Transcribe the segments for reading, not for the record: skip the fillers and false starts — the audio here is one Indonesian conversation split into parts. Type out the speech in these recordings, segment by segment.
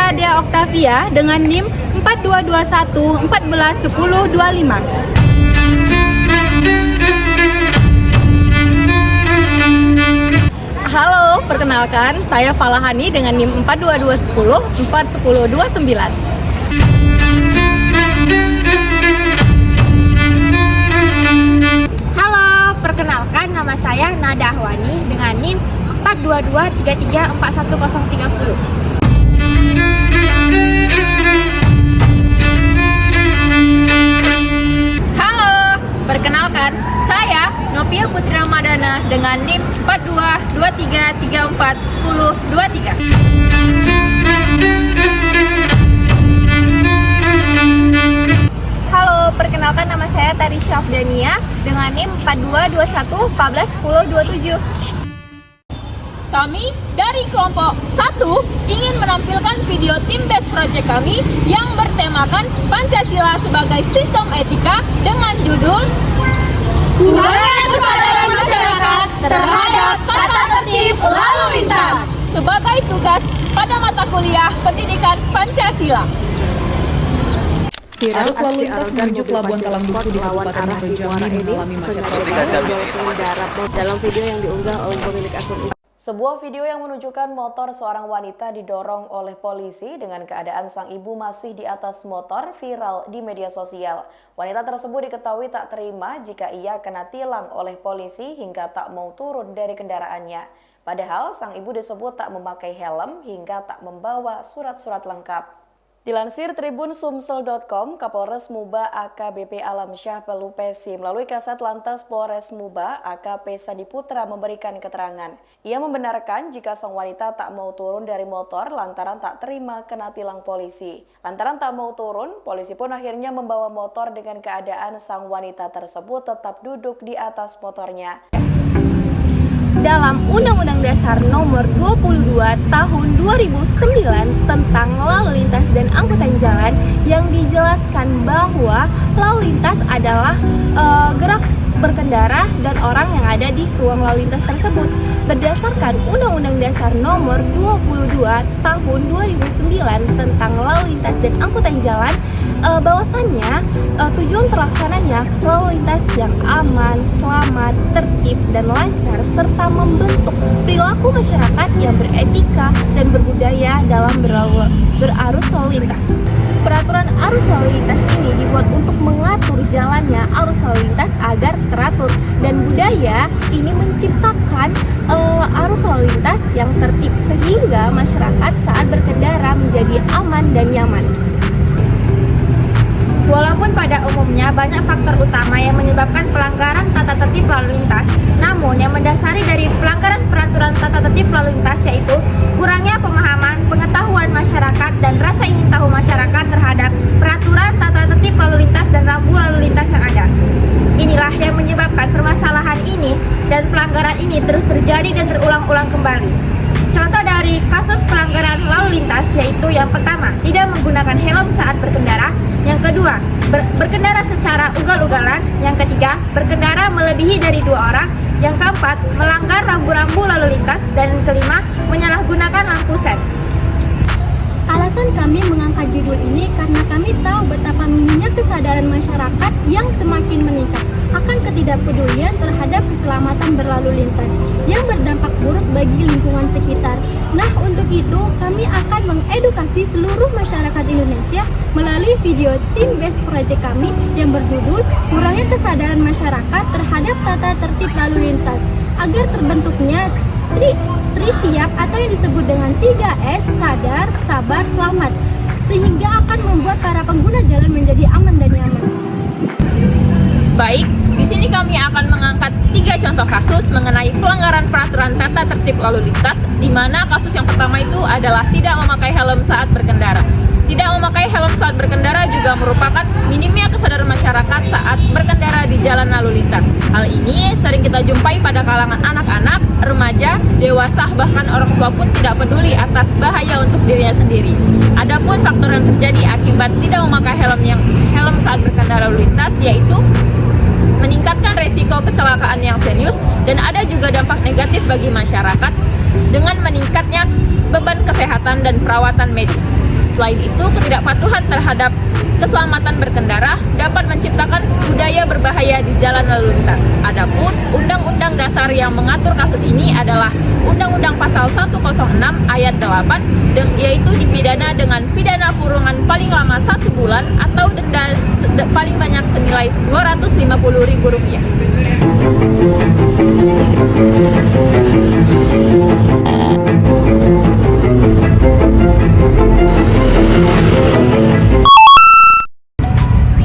saya Dea Octavia dengan NIM 4221 14 10 25. Halo, perkenalkan saya Falahani dengan NIM 42210 410 29. Halo, perkenalkan nama saya Nada Ahwani dengan NIM 42233 41030. Halo, perkenalkan saya Novia Putri Ramadana dengan NIM 422334 1023. Halo, perkenalkan nama saya Tari Syafdania dengan NIM 4221 14 10 27. Kami dari kelompok 1 ingin menampilkan video tim best project kami yang bertemakan Pancasila sebagai sistem etika dengan judul Kurangnya kesadaran masyarakat terhadap tata tertib lalu lintas sebagai tugas pada mata kuliah Pendidikan Pancasila. Arus lalu lintas menuju Pelabuhan Talangbuku di Kabupaten Muaro Jambi mengalami macet parah. Dalam video yang diunggah oleh pemilik akun Sebuah video yang menunjukkan motor seorang wanita didorong oleh polisi dengan keadaan sang ibu masih di atas motor viral di media sosial. Wanita tersebut diketahui tak terima jika ia kena tilang oleh polisi hingga tak mau turun dari kendaraannya. Padahal sang ibu disebut tak memakai helm hingga tak membawa surat-surat lengkap. Dilansir Tribun Sumsel.com, Kapolres Muba AKBP Alamsyah Pelupesi melalui Kasat Lantas Polres Muba AKP Sandi Putra memberikan keterangan. Ia membenarkan jika sang wanita tak mau turun dari motor lantaran tak terima kena tilang polisi. Lantaran tak mau turun, polisi pun akhirnya membawa motor dengan keadaan sang wanita tersebut tetap duduk di atas motornya. Dalam Undang-Undang Dasar Nomor 22 Tahun 2009 tentang lalu lintas dan angkutan jalan yang dijelaskan bahwa lalu lintas adalah gerak berkendara dan orang yang ada di ruang lalu lintas tersebut. Berdasarkan Undang-Undang Dasar Nomor 22 Tahun 2009 tentang lalu lintas dan angkutan jalan, bahwasannya tujuan terlaksananya lalu lintas yang aman, selamat, tertib, dan lancar serta membentuk perilaku masyarakat yang beretika dan berbudaya dalam berarus lalu lintas. Peraturan arus lalu lintas ini dibuat untuk mengatur jalannya arus lalu lintas agar teratur, dan budaya ini menciptakan arus lalu lintas yang tertib sehingga masyarakat saat berkendara menjadi aman dan nyaman. Walaupun pada umumnya banyak faktor utama yang menyebabkan pelanggaran tata tertib lalu lintas, namun yang mendasari dari pelanggaran peraturan tata tertib lalu lintas yaitu kurangnya pemahaman, pengetahuan masyarakat, dan rasa ingin tahu masyarakat terhadap peraturan tata tertib lalu lintas dan rambu lalu lintas yang ada. Inilah yang menyebabkan permasalahan ini dan pelanggaran ini terus terjadi dan berulang-ulang kembali. Contoh dari kasus pelanggaran lalu lintas yaitu yang pertama, tidak menggunakan helm saat berkendara. Yang kedua, berkendara secara ugal-ugalan. Yang ketiga, berkendara melebihi dari 2 orang. Yang keempat, melanggar rambu-rambu lalu lintas. Dan yang kelima, menyalahgunakan lampu sen. Alasan kami mengangkat judul ini karena kami tahu betapa minimnya kesadaran masyarakat yang semakin meningkat akan ketidakpedulian terhadap keselamatan berlalu lintas yang berdampak buruk bagi lingkungan sekitar. Nah, untuk itu kami akan mengedukasi seluruh masyarakat Indonesia melalui video tim best project kami yang berjudul Kurangnya Kesadaran Masyarakat Terhadap Tata Tertib Lalu Lintas agar terbentuknya Tri-Siap atau yang disebut dengan 3S, sadar, sabar, selamat, sehingga akan membuat para pengguna jalan menjadi aman dan nyaman. Baik, di sini kami akan mengangkat 3 contoh kasus mengenai pelanggaran peraturan tata tertib lalu lintas, di mana kasus yang pertama itu adalah tidak memakai helm saat berkendara. Tidak memakai helm saat berkendara juga merupakan minimnya kesadaran masyarakat saat berkendara di jalan lalu lintas. Hal ini sering kita jumpai pada kalangan anak-anak, remaja, dewasa, bahkan orang tua pun tidak peduli atas bahaya untuk dirinya sendiri. Adapun faktor yang terjadi akibat tidak memakai helm saat berkendara lalu lintas yaitu meningkatkan resiko kecelakaan yang serius, dan ada juga dampak negatif bagi masyarakat dengan meningkatnya beban kesehatan dan perawatan medis. Selain itu, ketidakpatuhan terhadap keselamatan berkendara dapat menciptakan budaya berbahaya di jalan lalu lintas. Adapun Undang-Undang Dasar yang mengatur kasus ini adalah Undang-Undang Pasal 106 Ayat 8, yaitu dipidana dengan pidana kurungan paling lama 1 bulan atau denda paling banyak senilai Rp250.000.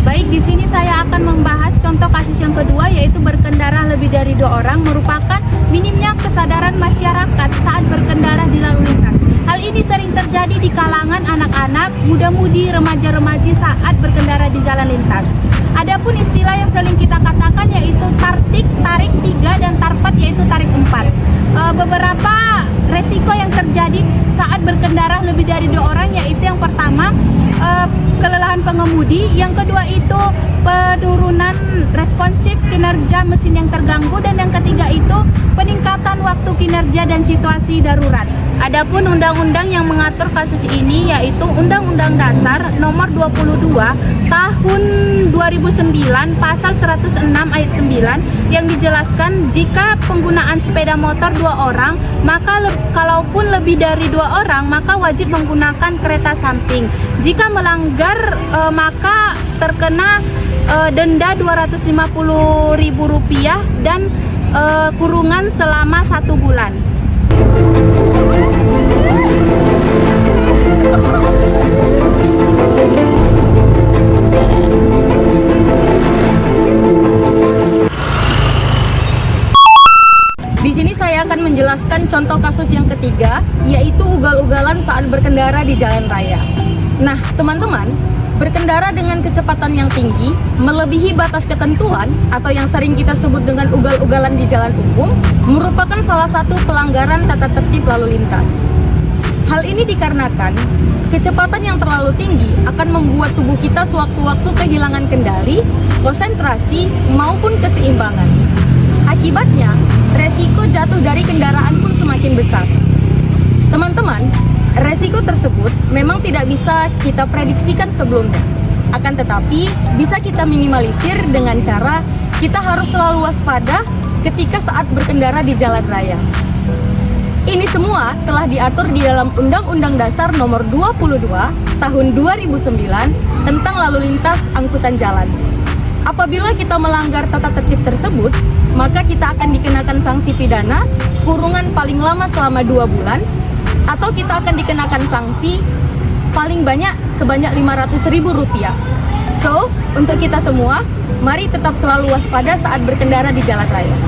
Baik, di sini saya akan membahas contoh kasus yang kedua, yaitu berkendara lebih dari 2 orang merupakan minimnya kesadaran masyarakat saat berkendara di lalu lintas. Hal ini sering terjadi di kalangan anak-anak, muda-mudi, remaja-remaji saat berkendara di jalan lintas. Adapun istilah yang sering kita katakan yaitu tartik, tarik 3, dan tarpat yaitu tarik 4. Beberapa resiko yang terjadi saat berkendara lebih dari 2 orang yaitu yang pertama, kelelahan pengemudi, yang kedua itu penurunan responsif kinerja mesin yang terganggu, dan yang ketiga itu peningkatan waktu kinerja dan situasi darurat. Adapun undang-undang yang mengatur kasus ini yaitu Undang-Undang Dasar Nomor 22 Tahun 2009 Pasal 106 Ayat 9 yang dijelaskan jika penggunaan sepeda motor 2 orang, maka kalaupun lebih dari 2 orang maka wajib menggunakan kereta samping. Jika melanggar maka terkena denda Rp250.000 dan kurungan selama 1 bulan. Di sini saya akan menjelaskan contoh kasus yang ketiga, yaitu ugal-ugalan saat berkendara di jalan raya. Nah, teman-teman, berkendara dengan kecepatan yang tinggi, melebihi batas ketentuan atau yang sering kita sebut dengan ugal-ugalan di jalan umum, merupakan salah satu pelanggaran tata tertib lalu lintas. Hal ini dikarenakan kecepatan yang terlalu tinggi akan membuat tubuh kita sewaktu-waktu kehilangan kendali, konsentrasi, maupun keseimbangan. Akibatnya, resiko jatuh dari kendaraan pun semakin besar. Teman-teman, resiko tersebut memang tidak bisa kita prediksikan sebelumnya. Akan tetapi, bisa kita minimalisir dengan cara kita harus selalu waspada ketika saat berkendara di jalan raya. Ini semua telah diatur di dalam Undang-Undang Dasar Nomor 22 Tahun 2009 tentang lalu lintas angkutan jalan. Apabila kita melanggar tata tertib tersebut, maka kita akan dikenakan sanksi pidana kurungan paling lama selama 2 bulan, atau kita akan dikenakan sanksi paling banyak sebanyak Rp500.000. So, untuk kita semua, mari tetap selalu waspada saat berkendara di jalan raya.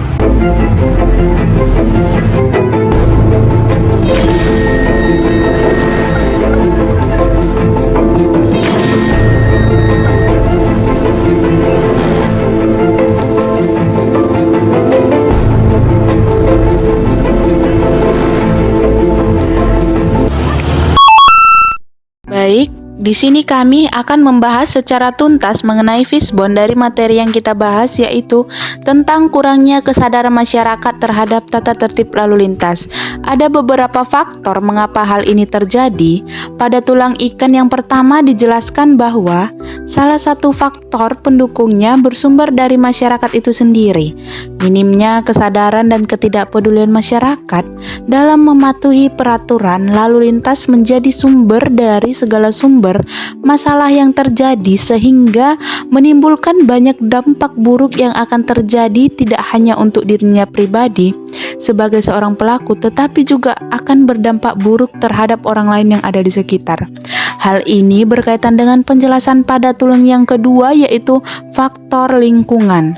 Baik, di sini kami akan membahas secara tuntas mengenai fishbone dari materi yang kita bahas, yaitu tentang kurangnya kesadaran masyarakat terhadap tata tertib lalu lintas. Ada beberapa faktor mengapa hal ini terjadi. Pada tulang ikan yang pertama dijelaskan bahwa salah satu faktor pendukungnya bersumber dari masyarakat itu sendiri. Minimnya kesadaran dan ketidakpedulian masyarakat dalam mematuhi peraturan lalu lintas menjadi sumber dari segala sumber masalah yang terjadi, sehingga menimbulkan banyak dampak buruk yang akan terjadi tidak hanya untuk dirinya pribadi sebagai seorang pelaku, tetapi juga akan berdampak buruk terhadap orang lain yang ada di sekitar. Hal ini berkaitan dengan penjelasan pada tulang yang kedua, yaitu faktor lingkungan.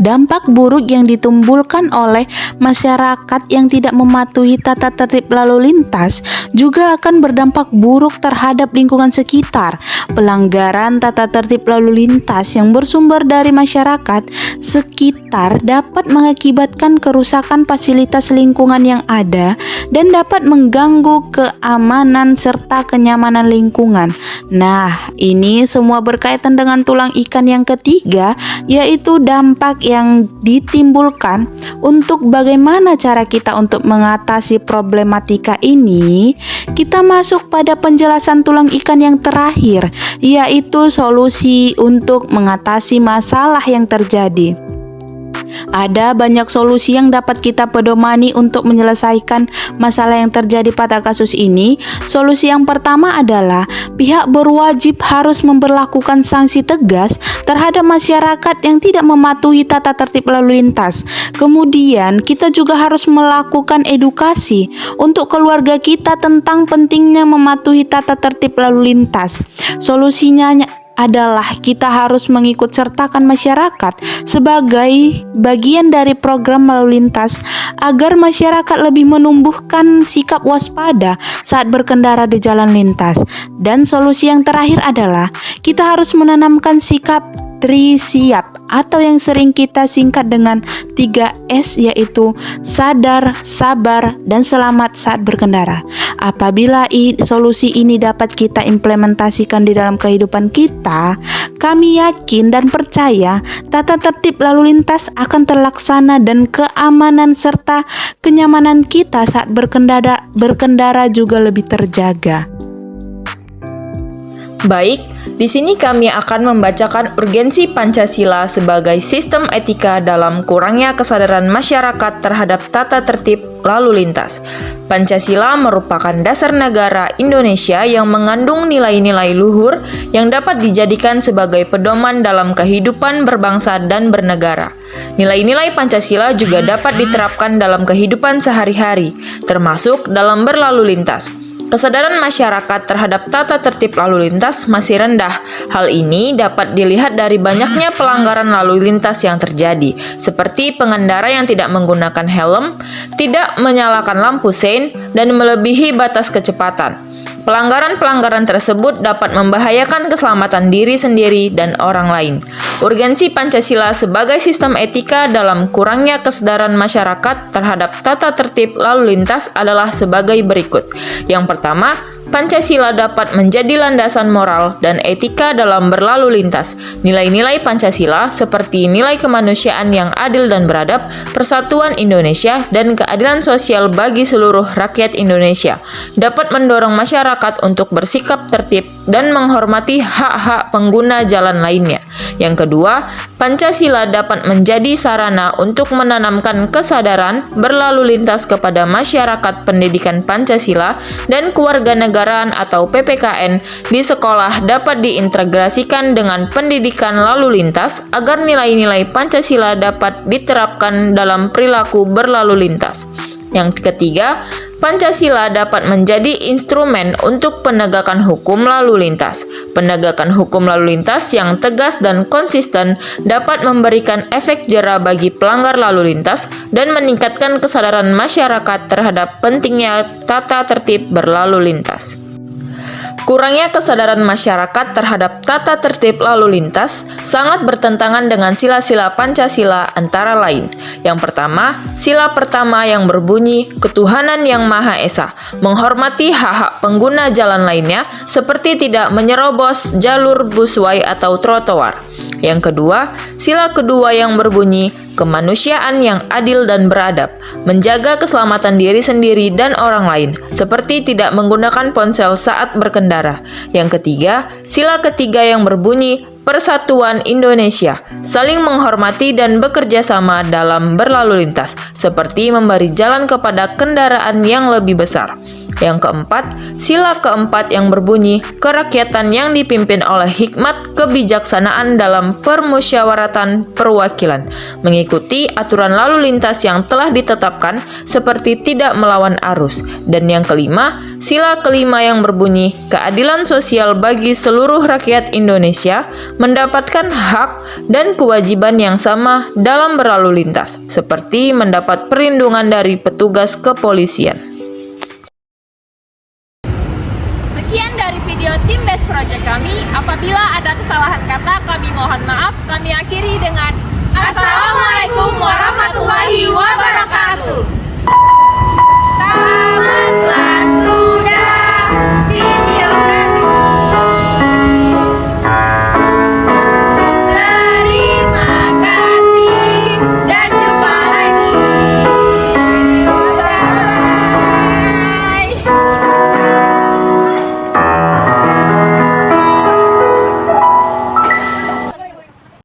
Dampak buruk yang ditimbulkan oleh masyarakat yang tidak mematuhi tata tertib lalu lintas juga akan berdampak buruk terhadap lingkungan sekitar. Pelanggaran tata tertib lalu lintas yang bersumber dari masyarakat sekitar dapat mengakibatkan kerusakan fasilitas lingkungan yang ada dan dapat mengganggu keamanan serta kenyamanan lingkungan. Nah, ini semua berkaitan dengan tulang ikan yang ketiga, yaitu dampak yang ditimbulkan untuk bagaimana cara kita untuk mengatasi problematika ini, kita masuk pada penjelasan tulang ikan yang terakhir, yaitu solusi untuk mengatasi masalah yang terjadi. Ada banyak solusi yang dapat kita pedomani untuk menyelesaikan masalah yang terjadi pada kasus ini. Solusi yang pertama adalah pihak berwajib harus memberlakukan sanksi tegas terhadap masyarakat yang tidak mematuhi tata tertib lalu lintas. Kemudian kita juga harus melakukan edukasi untuk keluarga kita tentang pentingnya mematuhi tata tertib lalu lintas. Solusinya adalah kita harus mengikut sertakan masyarakat sebagai bagian dari program lalu lintas agar masyarakat lebih menumbuhkan sikap waspada saat berkendara di jalan lintas. Dan solusi yang terakhir adalah kita harus menanamkan sikap Trisiap atau yang sering kita singkat dengan 3S, yaitu sadar, sabar, dan selamat saat berkendara. Apabila solusi ini dapat kita implementasikan di dalam kehidupan kita, kami yakin dan percaya tata tertib lalu lintas akan terlaksana dan keamanan serta kenyamanan kita saat berkendara juga lebih terjaga. Baik, di sini kami akan membacakan urgensi Pancasila sebagai sistem etika dalam kurangnya kesadaran masyarakat terhadap tata tertib lalu lintas. Pancasila merupakan dasar negara Indonesia yang mengandung nilai-nilai luhur yang dapat dijadikan sebagai pedoman dalam kehidupan berbangsa dan bernegara. Nilai-nilai Pancasila juga dapat diterapkan dalam kehidupan sehari-hari, termasuk dalam berlalu lintas. Kesadaran masyarakat terhadap tata tertib lalu lintas masih rendah. Hal ini dapat dilihat dari banyaknya pelanggaran lalu lintas yang terjadi, seperti pengendara yang tidak menggunakan helm, tidak menyalakan lampu sein, dan melebihi batas kecepatan. Pelanggaran-pelanggaran tersebut dapat membahayakan keselamatan diri sendiri dan orang lain. Urgensi Pancasila sebagai sistem etika dalam kurangnya kesadaran masyarakat terhadap tata tertib lalu lintas adalah sebagai berikut. Yang pertama, Pancasila dapat menjadi landasan moral dan etika dalam berlalu lintas. Nilai-nilai Pancasila seperti nilai kemanusiaan yang adil dan beradab, persatuan Indonesia, dan keadilan sosial bagi seluruh rakyat Indonesia dapat mendorong masyarakat untuk bersikap tertib dan menghormati hak-hak pengguna jalan lainnya. Yang kedua, Pancasila dapat menjadi sarana untuk menanamkan kesadaran berlalu lintas kepada masyarakat pendidikan Pancasila dan kewarganegaraan atau PPKN di sekolah dapat diintegrasikan dengan pendidikan lalu lintas agar nilai-nilai Pancasila dapat diterapkan dalam perilaku berlalu lintas. Yang ketiga, Pancasila dapat menjadi instrumen untuk penegakan hukum lalu lintas. Penegakan hukum lalu lintas yang tegas dan konsisten dapat memberikan efek jera bagi pelanggar lalu lintas dan meningkatkan kesadaran masyarakat terhadap pentingnya tata tertib berlalu lintas. Kurangnya kesadaran masyarakat terhadap tata tertib lalu lintas sangat bertentangan dengan sila-sila Pancasila antara lain. Yang pertama, sila pertama yang berbunyi ketuhanan yang Maha Esa, menghormati hak-hak pengguna jalan lainnya seperti tidak menyerobos jalur busway atau trotoar. Yang kedua, sila kedua yang berbunyi kemanusiaan yang adil dan beradab, menjaga keselamatan diri sendiri dan orang lain, seperti tidak menggunakan ponsel saat berkendara. Yang ketiga, sila ketiga yang berbunyi persatuan Indonesia, saling menghormati dan bekerja sama dalam berlalu lintas, seperti memberi jalan kepada kendaraan yang lebih besar. Yang keempat, sila keempat yang berbunyi kerakyatan yang dipimpin oleh hikmat kebijaksanaan dalam permusyawaratan perwakilan, mengikuti aturan lalu lintas yang telah ditetapkan seperti tidak melawan arus. Dan yang kelima, sila kelima yang berbunyi keadilan sosial bagi seluruh rakyat Indonesia mendapatkan hak dan kewajiban yang sama dalam berlalu lintas, seperti mendapat perlindungan dari petugas kepolisian. Sekian dari video Tim Best Project kami. Apabila ada kesalahan kata, kami mohon maaf. Kami akhiri dengan Assalamualaikum warahmatullahi wabarakatuh.